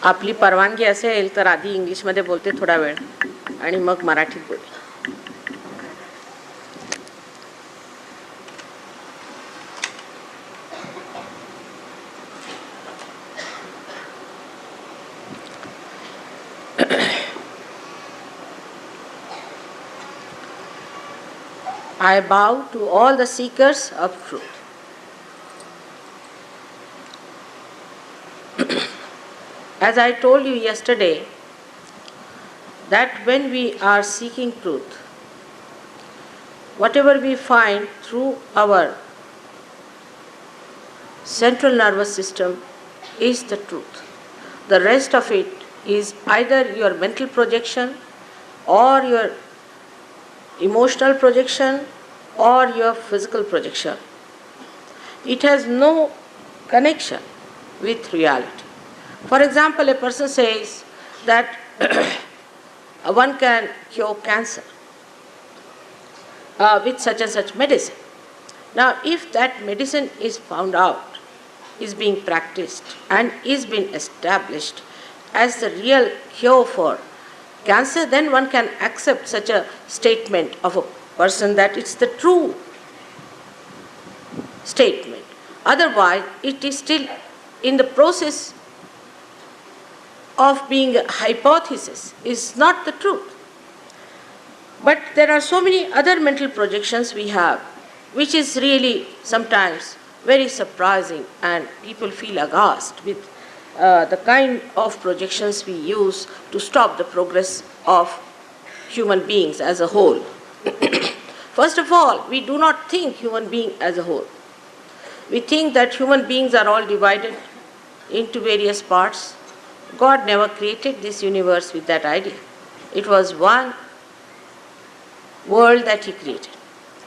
आपली परवानगी असेल तर आधी इंग्लिशमध्ये बोलते थोडा वेळ आणि मग मराठीत बोलते. I bow to all the seekers of truth. As I told you yesterday, that when we are seeking truth, whatever we find through our central nervous system is the truth. The rest of it is either your mental projection or your emotional projection or your physical projection. It has no connection with reality. For example, a person says that one can cure cancer with such and such medicine. Now, if that medicine is found out, is being practiced and is being established as the real cure for cancer, then one can accept such a statement of a person that it's the true statement. Otherwise, it is still in the process of being a hypothesis, is not the truth. But there are so many other mental projections we have, which is really sometimes very surprising, and people feel aghast with the kind of projections we use to stop the progress of human beings as a whole. First of all, we do not think human being as a whole. We think that human beings are all divided into various parts. God never created this universe with that idea. It was one world that He created.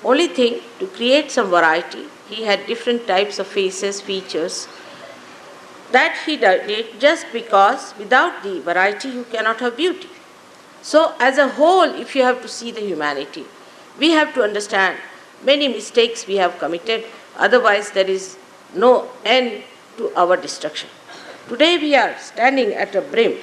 Only thing, to create some variety, He had different types of faces, features. That He did just because without the variety you cannot have beauty. So as a whole, if you have to see the humanity, we have to understand many mistakes we have committed, otherwise there is no end to our destruction. Today we are standing at a brim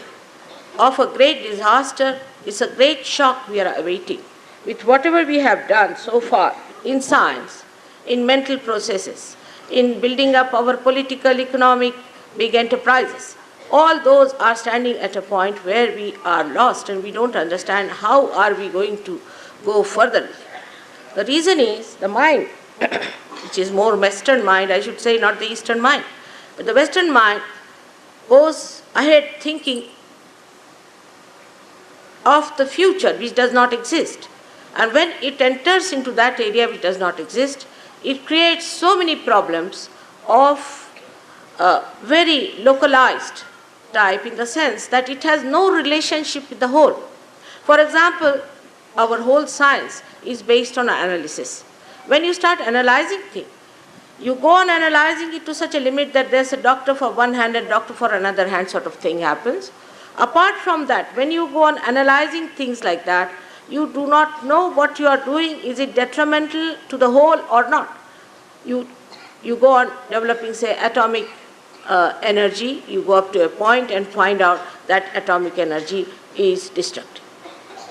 of a great disaster. It's a great shock we are awaiting. With whatever we have done so far in science, in mental processes, in building up our political, economic, big enterprises, all those are standing at a point where we are lost and we don't understand how are we going to go further. The reason is the mind, which is more Western mind, I should say, not the Eastern mind. But the Western mind goes ahead thinking of the future which does not exist. And when it enters into that area which does not exist, it creates so many problems of very localized type, in the sense that it has no relationship with the whole. For example, our whole science is based on analysis. When you start analyzing things, you go on analyzing it to such a limit that there's a doctor for one hand and doctor for another hand sort of thing happens. Apart from that, when you go on analyzing things like that, you do not know what you are doing. Is it detrimental to the whole or not? You go on developing, say, atomic energy. You go up to a point and find out that atomic energy is destructive.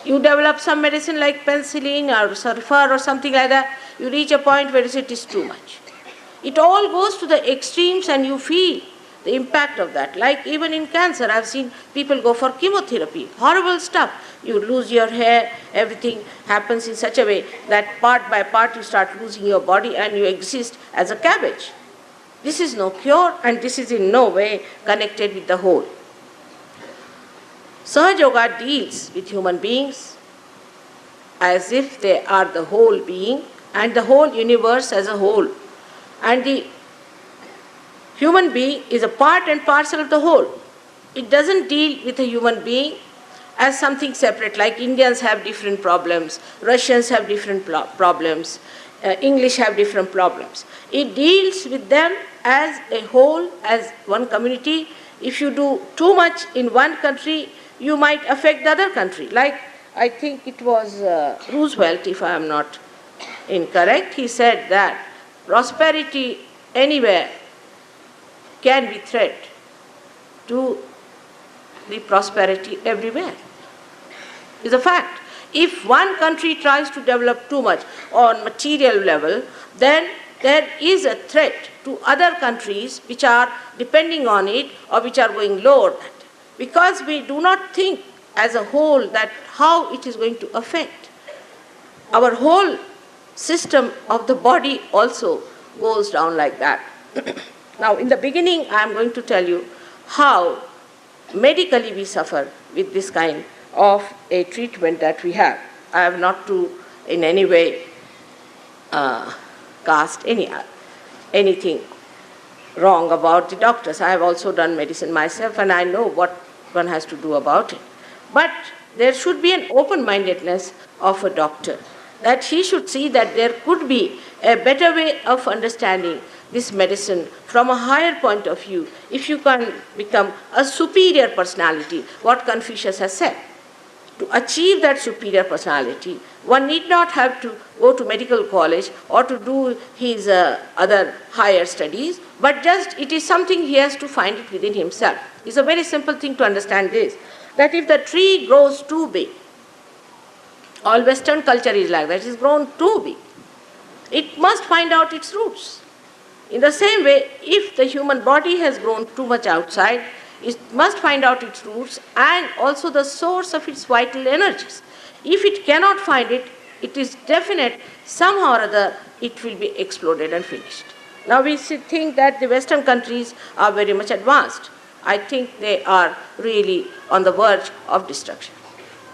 You develop some medicine like penicillin or sulfur or something like that. You reach a point where it is too much. It all goes to the extremes and you feel the impact of that. Like even in cancer, I've seen people go for chemotherapy. Horrible stuff. You lose your hair, everything happens in such a way that part by part you start losing your body and you exist as a cabbage. This is no cure and this is in no way connected with the whole. Sahaja Yoga deals with human beings as if they are the whole being and the whole universe as a whole. And the human being is a part and parcel of the whole. It doesn't deal with a human being as something separate, like Indians have different problems, Russians have different problems, English have different problems. It deals with them as a whole, as one community. If you do too much in one country, you might affect the other country. Like, I think it was Roosevelt, if I am not incorrect, he said that prosperity anywhere can be threat to the prosperity everywhere. It's a fact. If one country tries to develop too much on material level, then there is a threat to other countries which are depending on it or which are going lower. Because we do not think as a whole that how it is going to affect. Our whole system of the body also goes down like that. Now, in the beginning, I am going to tell you how medically we suffer with this kind of a treatment that we have. I have not to in any way cast anything wrong about the doctors. I have also done medicine myself and I know what one has to do about it. But there should be an open-mindedness of a doctor, that he should see that there could be a better way of understanding this medicine from a higher point of view if you can become a superior personality, what Confucius has said. To achieve that superior personality, one need not have to go to medical college or to do his other higher studies, but just it is something he has to find it within himself. It's a very simple thing to understand this, that if the tree grows too big, all Western culture is like that, it is grown too big, it must find out its roots. In the same way, if the human body has grown too much outside, it must find out its roots and also the source of its vital energies. If it cannot find it, it is definite somehow or other it will be exploded and finished. Now we think that the Western countries are very much advanced. I think they are really on the verge of destruction.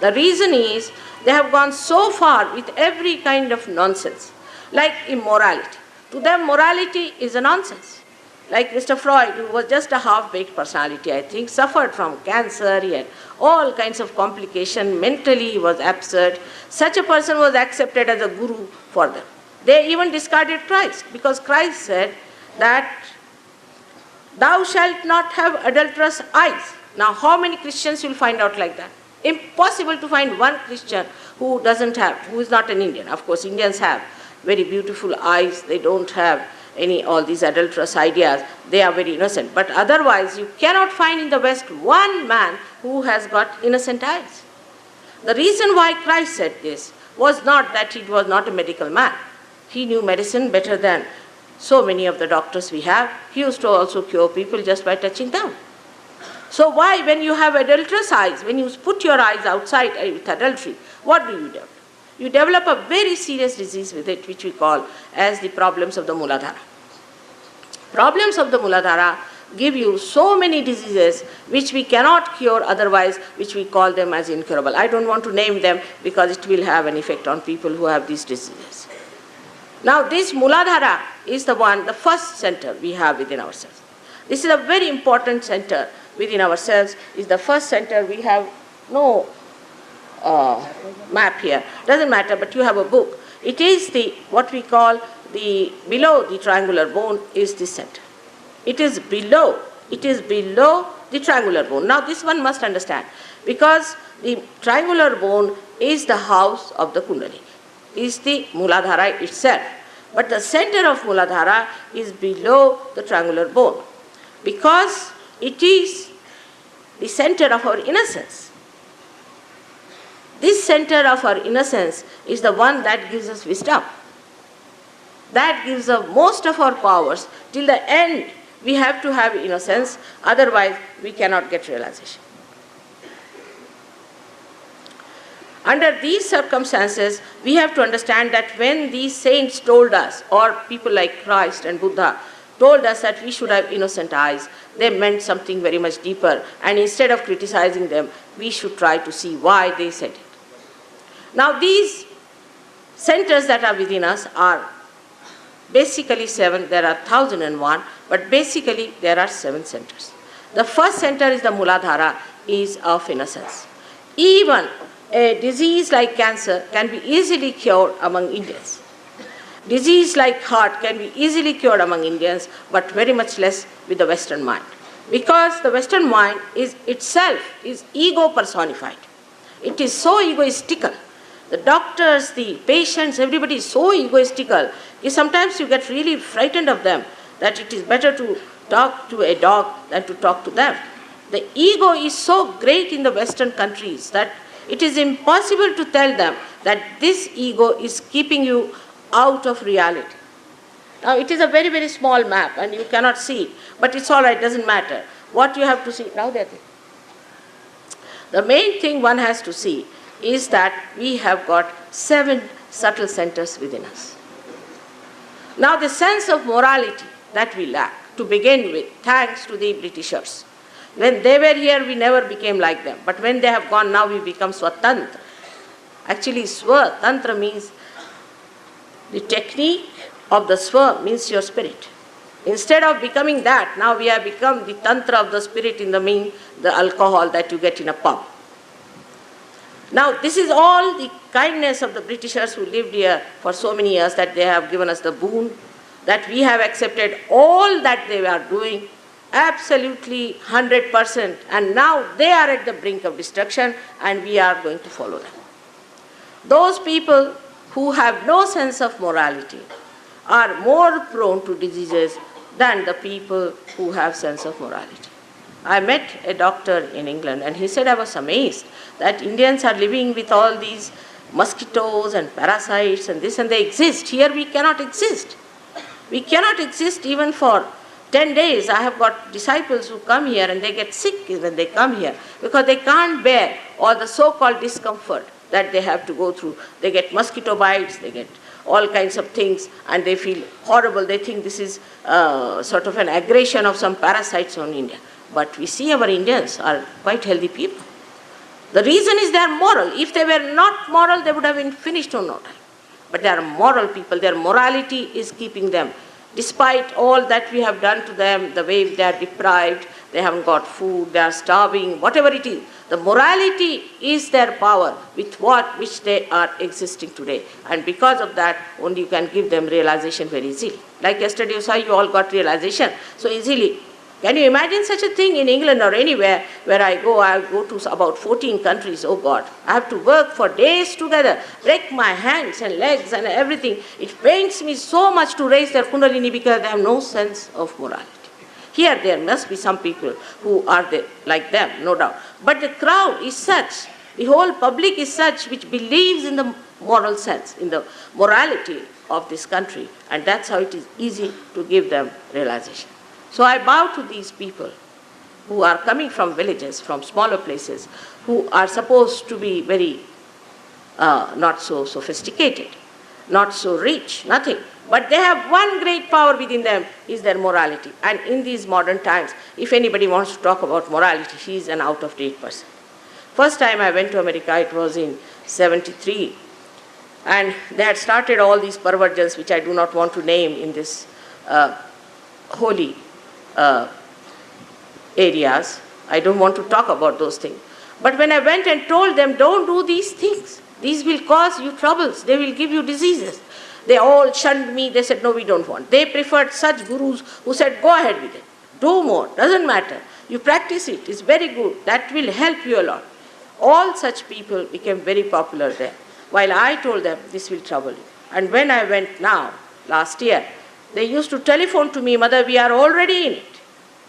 The reason is they have gone so far with every kind of nonsense, like immorality. To them, morality is a nonsense. Like Mr. Freud, who was just a half-baked personality, I think, suffered from cancer, he had all kinds of complications, mentally he was absurd. Such a person was accepted as a guru for them. They even discarded Christ, because Christ said that thou shalt not have adulterous eyes. Now, how many Christians will find out like that? Impossible to find one Christian who doesn't have, who is not an Indian. Of course, Indians have very beautiful eyes, they don't have all these adulterous ideas, they are very innocent. But otherwise, you cannot find in the West one man who has got innocent eyes. The reason why Christ said this was not that he was not a medical man. He knew medicine better than so many of the doctors we have. He used to also cure people just by touching them. So why, when you have adulterous eyes, when you put your eyes outside with adultery, what do you do? You develop a very serious disease with it, which we call as the problems of the Muladhara. Problems of the Muladhara give you so many diseases which we cannot cure otherwise, which we call them as incurable. I don't want to name them because it will have an effect on people who have these diseases. Now this Muladhara is the first center we have within ourselves. This is a very important center within ourselves. It's the first center. We have no map here. Doesn't matter, but you have a book. It is what we call below the triangular bone is the center. It is below the triangular bone. Now this one must understand, because the triangular bone is the house of the Kundalini, is the Muladhara itself. But the center of Muladhara is below the triangular bone, because it is the center of our innocence. This center of our innocence is the one that gives us wisdom. That gives us most of our powers. Till the end, we have to have innocence, otherwise we cannot get realization. Under these circumstances, we have to understand that when these saints told us, or people like Christ and Buddha told us that we should have innocent eyes, they meant something very much deeper. And instead of criticizing them, we should try to see why they said it. Now these centers that are within us are basically 7. There are 1001, but basically there are 7 centers. The first center is the Muladhara, is of innocence. Even a disease like cancer can be easily cured among Indians. Disease like heart can be easily cured among Indians, but very much less with the Western mind. Because the Western mind is itself is ego personified. It is so egoistical. The doctors, the patients, everybody is so egoistical. Sometimes you get really frightened of them, that it is better to talk to a dog than to talk to them. The ego is so great in the Western countries that it is impossible to tell them that this ego is keeping you out of reality. Now it is a very, very small map and you cannot see it, but it's all right, doesn't matter. What you have to see, now that the main thing one has to see is that we have got 7 subtle centers within us. Now the sense of morality that we lack, to begin with, thanks to the Britishers. When they were here, we never became like them. But when they have gone, now we become swatantra. Actually, swatantra means the technique of the swa means your spirit. Instead of becoming that, now we have become the tantra of the spirit in the mean, the alcohol that you get in a pub. Now, this is all the kindness of the Britishers who lived here for so many years, that they have given us the boon, that we have accepted all that they are doing, absolutely 100%, and now they are at the brink of destruction and we are going to follow them. Those people who have no sense of morality are more prone to diseases than the people who have sense of morality. I met a doctor in England and he said, I was amazed that Indians are living with all these mosquitoes and parasites and this, and they exist. Here we cannot exist. We cannot exist even for 10 days. I have got disciples who come here and they get sick when they come here because they can't bear all the so-called discomfort that they have to go through. They get mosquito bites, they get all kinds of things, and they feel horrible. They think this is sort of an aggression of some parasites on India. But we see our Indians are quite healthy people. The reason is they are moral. If they were not moral, they would have been finished on no time. But they are moral people. Their morality is keeping them. Despite all that we have done to them, the way they are deprived, they haven't got food, they are starving, whatever it is, the morality is their power with which they are existing today. And because of that, only you can give them realization very easily. Like yesterday you saw, you all got realization so easily. Can you imagine such a thing in England or anywhere where I go to about 14 countries, oh God. I have to work for days together, break my hands and legs and everything. It pains me so much to raise their kundalini because they have no sense of morality. Here there must be some people who are like them, no doubt. But the crowd is such, the whole public is such which believes in the moral sense, in the morality of this country. And that's how it is easy to give them realization. So I bow to these people who are coming from villages, from smaller places, who are supposed to be very not so sophisticated, not so rich, nothing. But they have one great power within them, is their morality. And in these modern times, if anybody wants to talk about morality, he is an out-of-date person. First time I went to America, it was in 73. And they had started all these perversions, which I do not want to name in this holy areas. I don't want to talk about those things. But when I went and told them, don't do these things. These will cause you troubles. They will give you diseases. They all shunned me. They said, no, we don't want. They preferred such gurus who said, go ahead with it. Do more. Doesn't matter. You practice it. It's very good. That will help you a lot. All such people became very popular there. While I told them, this will trouble you. And when I went now, last year, they used to telephone to me, Mother, we are already in it.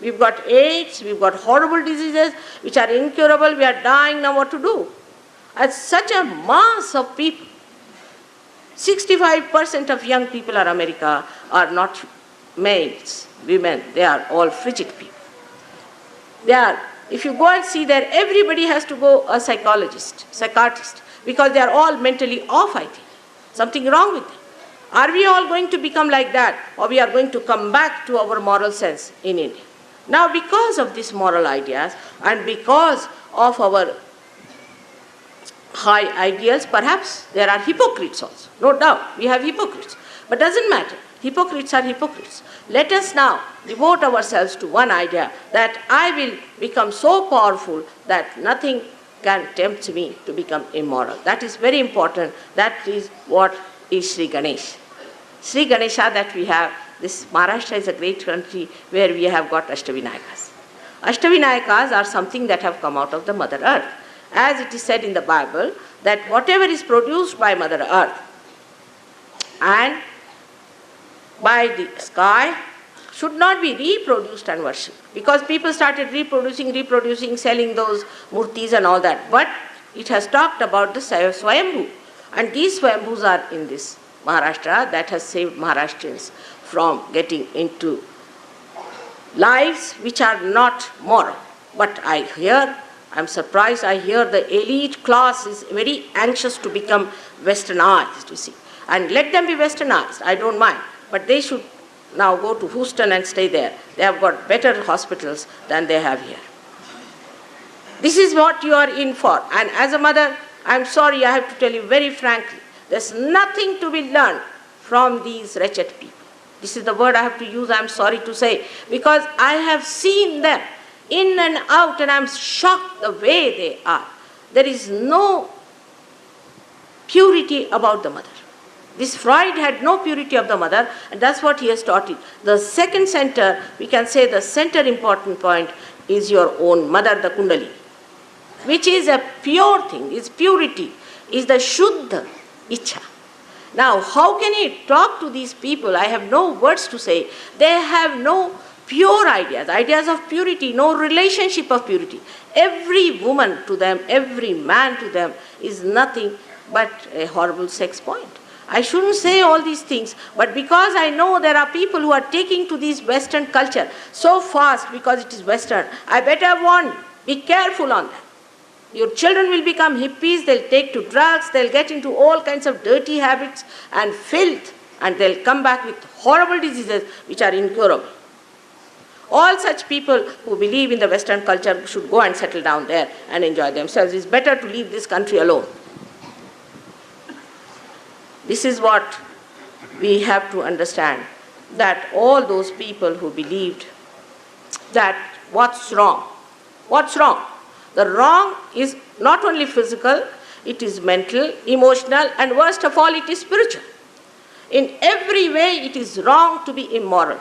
We've got AIDS, we've got horrible diseases which are incurable, we are dying, now what to do? And such a mass of people. 65% of young people in America are not males, women, they are all frigid people. They are, if you go and see there, everybody has to go a psychiatrist, because they are all mentally off, I think. Something wrong with them. Are we all going to become like that, or we are going to come back to our moral sense in India? Now, because of these moral ideas and because of our high ideals, perhaps there are hypocrites also. No doubt, we have hypocrites. But doesn't matter. Hypocrites are hypocrites. Let us now devote ourselves to one idea, that I will become so powerful that nothing can tempt me to become immoral. That is very important. That is what is Sri Ganesh. Sri Ganesha that we have, this Maharashtra is a great country where we have got Ashtavinayakas. Ashtavinayakas are something that have come out of the Mother Earth. As it is said in the Bible, that whatever is produced by Mother Earth and by the sky should not be reproduced and worshipped. Because people started reproducing, selling those murtis and all that. But it has talked about the Swayambhu. And these Swayambhus are in this Maharashtra that has saved Maharashtrians from getting into lives which are not moral. But I'm surprised, I hear the elite class is very anxious to become westernized, you see. And let them be westernized, I don't mind. But they should now go to Houston and stay there. They have got better hospitals than they have here. This is what you are in for. And as a mother, I'm sorry, I have to tell you very frankly, there's nothing to be learned from these wretched people. This is the word I have to use, I'm sorry to say, because I have seen them in and out and I'm shocked the way they are. There is no purity about the mother. This Freud had no purity of the mother, and that's what he has taught it. The second center, we can say the center important point is your own mother, the Kundalini, which is a pure thing, is purity, is the Shuddha Ichha. Now, how can he talk to these people? I have no words to say. They have no pure ideas of purity, no relationship of purity. Every woman to them, every man to them is nothing but a horrible sex point. I shouldn't say all these things, but because I know there are people who are taking to this Western culture so fast because it is Western, I better warn you, be careful on that. Your children will become hippies, they'll take to drugs, they'll get into all kinds of dirty habits and filth, and they'll come back with horrible diseases which are incurable. All such people who believe in the Western culture should go and settle down there and enjoy themselves. It's better to leave this country alone. This is what we have to understand, that all those people who believed that what's wrong? What's wrong? The wrong is not only physical, it is mental, emotional, and worst of all, it is spiritual. In every way, it is wrong to be immoral.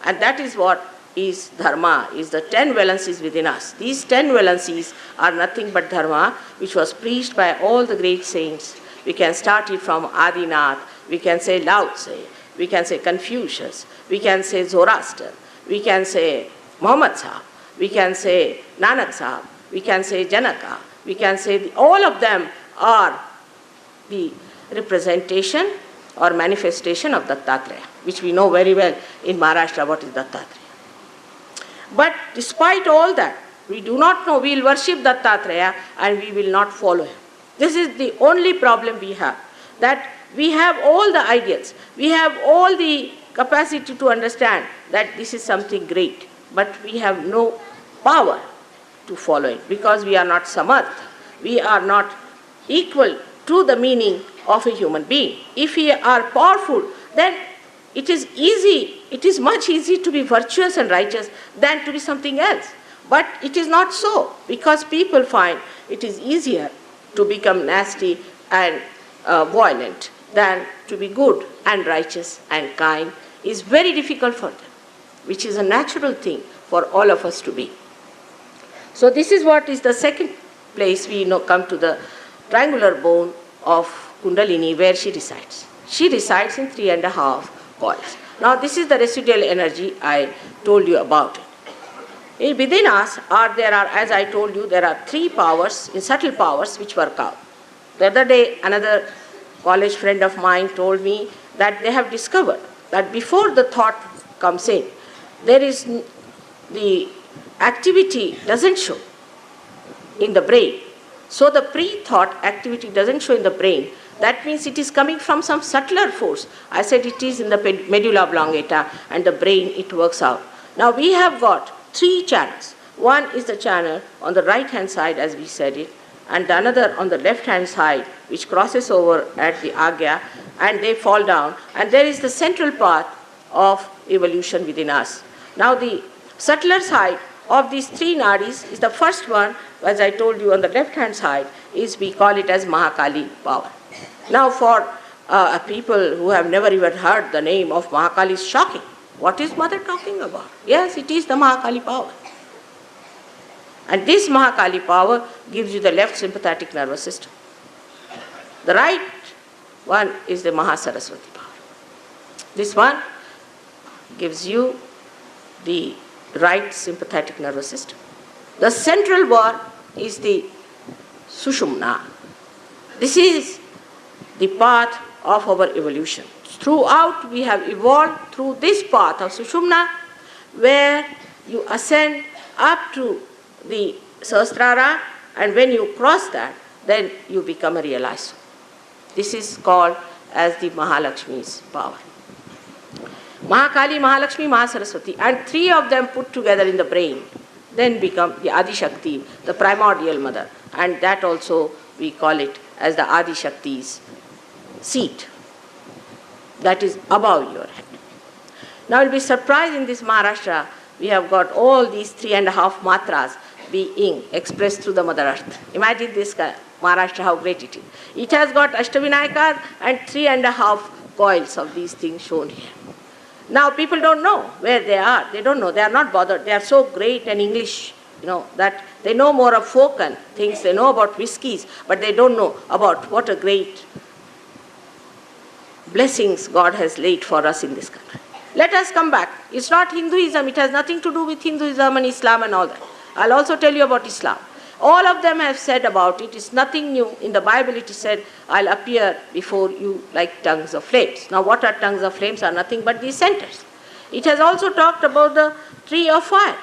And that is what is dharma, is the 10 valencies within us. These 10 valencies are nothing but dharma, which was preached by all the great saints. We can start it from Adinath, we can say Lao Tse, we can say Confucius, we can say Zoroaster, we can say Muhammad Sahib, we can say Nanak Sahib, we can say Janaka, we can say all of them are the representation or manifestation of Dattatreya, which we know very well in Maharashtra what is Dattatreya. But despite all that, we do not know, we will worship Dattatreya and we will not follow him. This is the only problem we have, that we have all the ideals, we have all the capacity to understand that this is something great, but we have no power to follow it because we are not samarth, we are not equal to the meaning of a human being. If we are powerful, then it is easy, it is much easier to be virtuous and righteous than to be something else. But it is not so, because people find it is easier to become nasty and violent than to be good and righteous and kind is very difficult for them, which is a natural thing for all of us to be. So this is what is the second place we come to the triangular bone of Kundalini where she resides. She resides in 3.5 coils. Now this is the residual energy I told you about. Within us there are, as I told you, there are 3 powers, subtle powers which work out. The other day, another college friend of mine told me that they have discovered that before the thought comes in, there is the activity doesn't show in the brain. So the pre-thought activity doesn't show in the brain. That means it is coming from some subtler force. I said it is in the medulla oblongata and the brain it works out. Now we have got 3 channels. One is the channel on the right hand side as we said it, and the another on the left hand side which crosses over at the agya and they fall down, and there is the central path of evolution within us. Now the subtler side of these 3 nadis is the first one, as I told you on the left hand side, is we call it as Mahakali power. Now for people who have never even heard the name of Mahakali is shocking. What is mother talking about? Yes, it is the Mahakali power. And this Mahakali power gives you the left sympathetic nervous system. The right one is the Mahasaraswati power. This one gives you the right sympathetic nervous system. The central wall is the Sushumna. This is the path of our evolution. Throughout we have evolved through this path of Sushumna, where you ascend up to the Sahasrara, and when you cross that, then you become a realized soul. This is called as the Mahalakshmi's power. Mahakali, Mahalakshmi, Mahasaraswati, and three of them put together in the brain then become the Adi Shakti, the primordial mother, and that also we call it as the Adi Shakti's seat that is above your head. Now you'll be surprised, in this Maharashtra we have got all these 3.5 matras being expressed through the Mother Earth. Imagine this Maharashtra, how great it is. It has got Ashtavinayakas and 3.5 coils of these things shown here. Now people don't know where they are. They don't know. They are not bothered. They are so great in English, that they know more of folk and things. They know about whiskies, but they don't know about what a great blessings God has laid for us in this country. Let us come back. It's not Hinduism. It has nothing to do with Hinduism and Islam and all that. I'll also tell you about Islam. All of them have said about it. It's nothing new. In the Bible it is said, I'll appear before you like tongues of flames. Now what are tongues of flames? Are nothing but these centers. It has also talked about the tree of fire,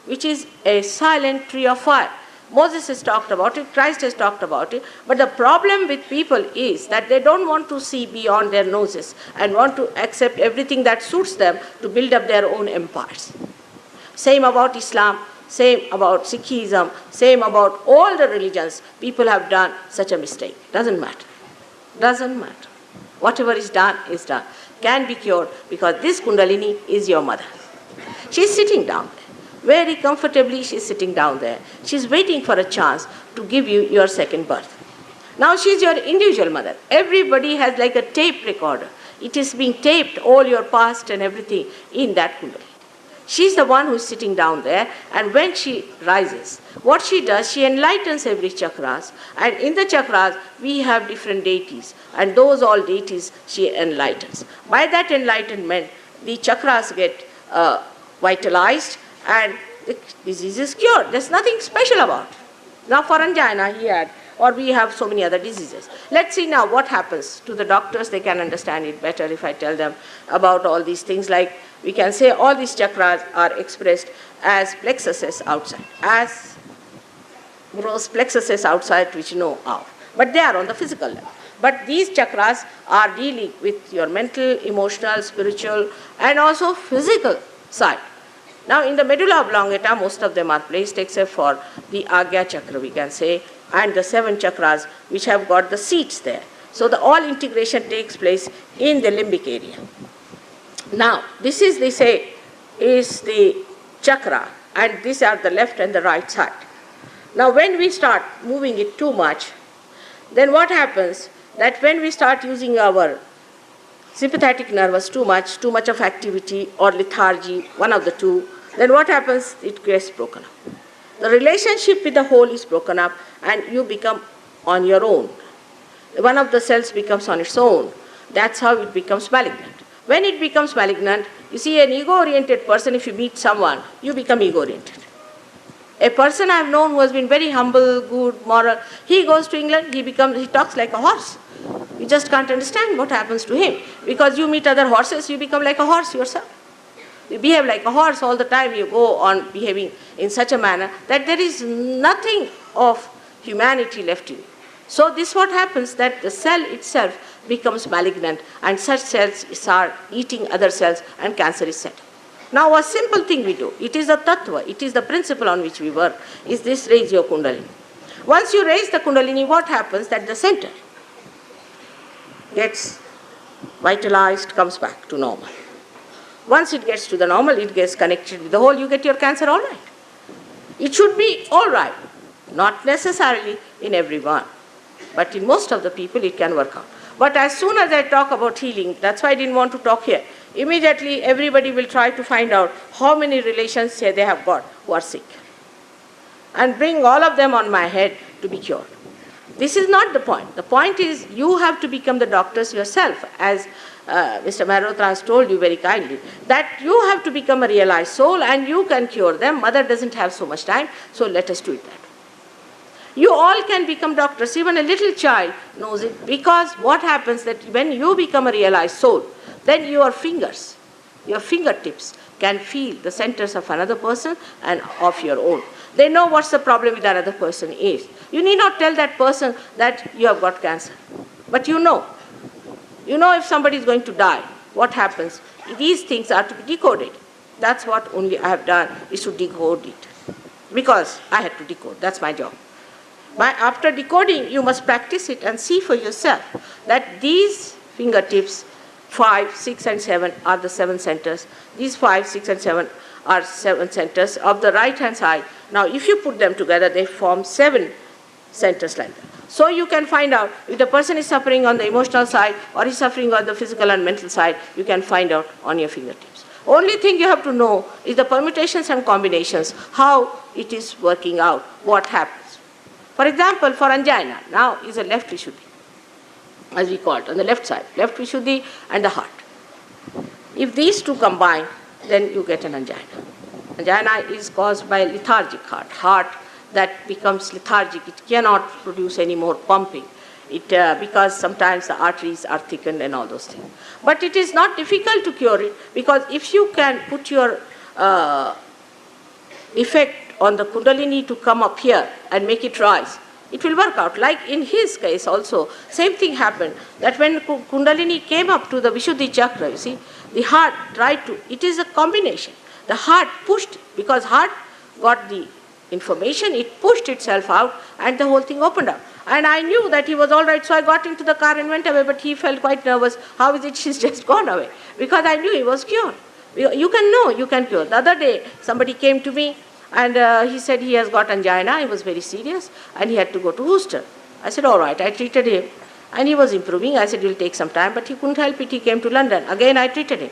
which is a silent tree of fire. Moses has talked about it, Christ has talked about it, but the problem with people is that they don't want to see beyond their noses and want to accept everything that suits them to build up their own empires. Same about Islam, same about Sikhism, same about all the religions. People have done such a mistake. Doesn't matter. Doesn't matter. Whatever is done, can be cured, because this Kundalini is your mother. She's sitting down there. Very comfortably she's sitting down there. She's waiting for a chance to give you your second birth. Now she's your individual mother. Everybody has like a tape recorder. It is being taped, all your past and everything in that Kundalini. She's the one who's sitting down there, and when she rises, what she does, she enlightens every chakras, and in the chakras we have different deities, and those all deities she enlightens. By that enlightenment, the chakras get vitalized and the disease is cured. There's nothing special about it. Now for angina he had, or we have so many other diseases. Let's see now what happens to the doctors. They can understand it better if I tell them about all these things. Like we can say all these chakras are expressed as plexuses outside, as gross plexuses outside which you know of. But they are on the physical level. But these chakras are dealing with your mental, emotional, spiritual and also physical side. Now in the medulla oblongata, most of them are placed except for the Agya chakra, we can say, and the 7 chakras which have got the seats there. So the all integration takes place in the limbic area. Now this is, they say, is the chakra, and these are the left and the right side. Now when we start moving it too much, then what happens, that when we start using our sympathetic nervous too much of activity or lethargy, one of the two, then what happens? It gets broken up. The relationship with the whole is broken up and you become on your own. One of the cells becomes on its own. That's how it becomes malignant. When it becomes malignant, you see, an ego-oriented person, if you meet someone, you become ego-oriented. A person I have known who has been very humble, good, moral, he goes to England, he talks like a horse. You just can't understand what happens to him. Because you meet other horses, you become like a horse yourself. You behave like a horse all the time, you go on behaving in such a manner that there is nothing of humanity left in you. So this is what happens, that the cell itself becomes malignant and such cells start eating other cells and cancer is set. Now a simple thing we do, it is the tattva, it is the principle on which we work, is this: raise your kundalini. Once you raise the kundalini, what happens, that the center gets vitalized, comes back to normal. Once it gets to the normal, it gets connected with the whole, you get your cancer all right. It should be all right, not necessarily in everyone, but in most of the people it can work out. But as soon as I talk about healing, that's why I didn't want to talk here. Immediately everybody will try to find out how many relations they have got who are sick and bring all of them on my head to be cured. This is not the point. The point is you have to become the doctors yourself. As Mr. Mehrotra has told you very kindly, that you have to become a realized soul and you can cure them. Mother doesn't have so much time, so let us do it that way. You all can become doctors, even a little child knows it, because what happens that when you become a realized soul, then your fingers, your fingertips can feel the centers of another person and of your own. They know what's the problem with that other person is. You need not tell that person that you have got cancer, but you know. You know if somebody is going to die, what happens? These things are to be decoded. That's what only I have done, is to decode it. Because I had to decode, that's my job. After decoding, you must practice it and see for yourself that these fingertips, 5, 6 and 7 are the 7 centers. These 5, 6 and 7 are 7 centers of the right hand side. Now if you put them together, they form 7 centers like that. So you can find out if the person is suffering on the emotional side or is suffering on the physical and mental side, you can find out on your fingertips. Only thing you have to know is the permutations and combinations, how it is working out, what happens. For example, for angina, now is a left Vishuddhi, as we call it, on the left side, left Vishuddhi and the heart. If these two combine, then you get an angina. Angina is caused by lethargic heart that becomes lethargic. It cannot produce any more pumping. Because sometimes the arteries are thickened and all those things. But it is not difficult to cure it, because if you can put your effect on the Kundalini to come up here and make it rise, it will work out. Like in his case also, same thing happened, that when Kundalini came up to the Vishuddhi chakra, you see, the heart tried to, it is a combination. The heart pushed, because heart got the information, it pushed itself out and the whole thing opened up. And I knew that he was all right, so I got into the car and went away, but he felt quite nervous. How is it she's just gone away? Because I knew he was cured. You can know, you can cure. The other day, somebody came to me and he said he has got angina, he was very serious, and he had to go to Worcester. I said, all right, I treated him, and he was improving. I said, it will take some time, but he couldn't help it, he came to London. Again, I treated him.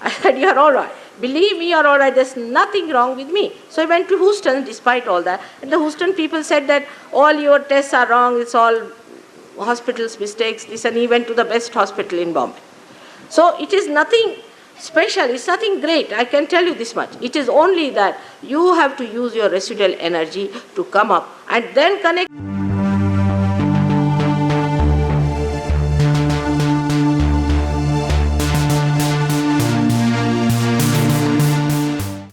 I said, you are all right. Believe me, you are all right, there's nothing wrong with me. So I went to Houston despite all that, and the Houston people said that all your tests are wrong, it's all hospital's mistakes, this, and he went to the best hospital in Bombay. So it is nothing special, it's nothing great, I can tell you this much. It is only that you have to use your residual energy to come up and then connect.